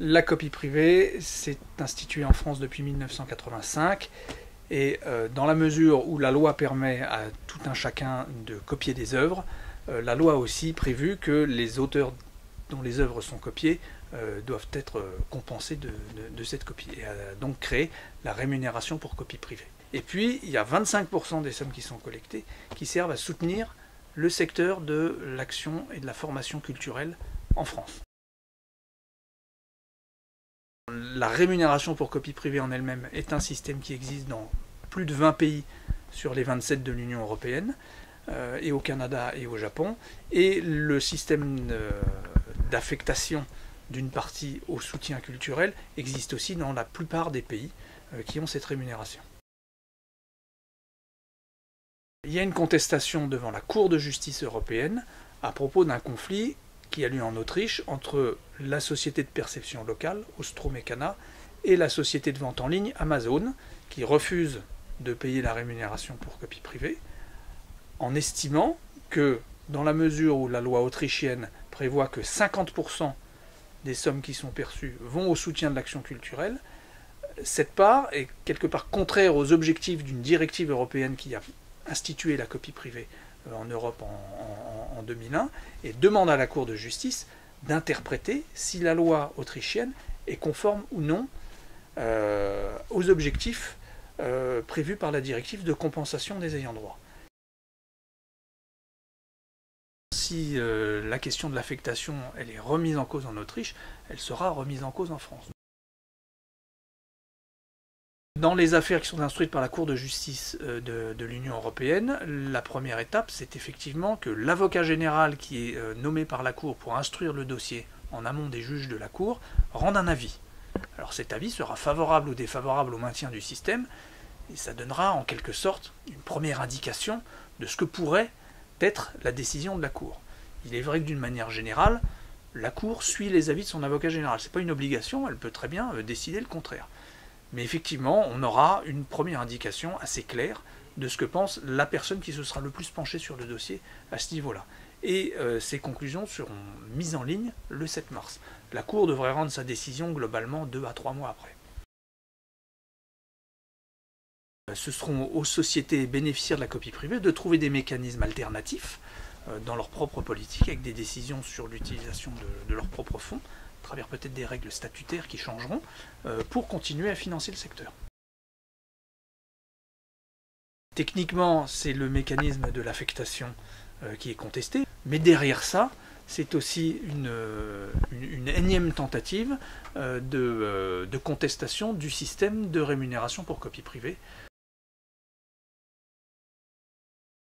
La copie privée s'est instituée en France depuis 1985 et dans la mesure où la loi permet à tout un chacun de copier des œuvres, la loi a aussi prévu que les auteurs dont les œuvres sont copiées doivent être compensés de cette copie et a donc créé la rémunération pour copie privée. Et puis il y a 25% des sommes qui sont collectées qui servent à soutenir le secteur de l'action et de la formation culturelle en France. La rémunération pour copie privée en elle-même est un système qui existe dans plus de 20 pays sur les 27 de l'Union européenne, et au Canada et au Japon. Et le système d'affectation d'une partie au soutien culturel existe aussi dans la plupart des pays qui ont cette rémunération. Il y a une contestation devant la Cour de justice européenne à propos d'un conflit qui a lieu en Autriche entre la société de perception locale, Austromecana, et la société de vente en ligne, Amazon, qui refuse de payer la rémunération pour copie privée, en estimant que, dans la mesure où la loi autrichienne prévoit que 50% des sommes qui sont perçues vont au soutien de l'action culturelle, cette part est quelque part contraire aux objectifs d'une directive européenne qui a institué la copie privée en Europe en 2001, et demande à la Cour de justice d'interpréter si la loi autrichienne est conforme ou non aux objectifs prévus par la directive de compensation des ayants droit. Si la question de l'affectation elle est remise en cause en Autriche, elle sera remise en cause en France. Dans les affaires qui sont instruites par la Cour de justice de l'Union européenne, la première étape, c'est effectivement que l'avocat général qui est nommé par la Cour pour instruire le dossier en amont des juges de la Cour rende un avis. Alors cet avis sera favorable ou défavorable au maintien du système, et ça donnera en quelque sorte une première indication de ce que pourrait être la décision de la Cour. Il est vrai que d'une manière générale, la Cour suit les avis de son avocat général. Ce n'est pas une obligation, elle peut très bien décider le contraire. Mais effectivement, on aura une première indication assez claire de ce que pense la personne qui se sera le plus penchée sur le dossier à ce niveau-là. Et ces conclusions seront mises en ligne le 7 mars. La Cour devrait rendre sa décision globalement 2 à 3 mois après. Ce seront aux sociétés bénéficiaires de la copie privée de trouver des mécanismes alternatifs dans leur propre politique, avec des décisions sur l'utilisation de leurs propres fonds, à travers peut-être des règles statutaires qui changeront, pour continuer à financer le secteur. Techniquement, c'est le mécanisme de l'affectation qui est contesté, mais derrière ça, c'est aussi une énième tentative de contestation du système de rémunération pour copie privée,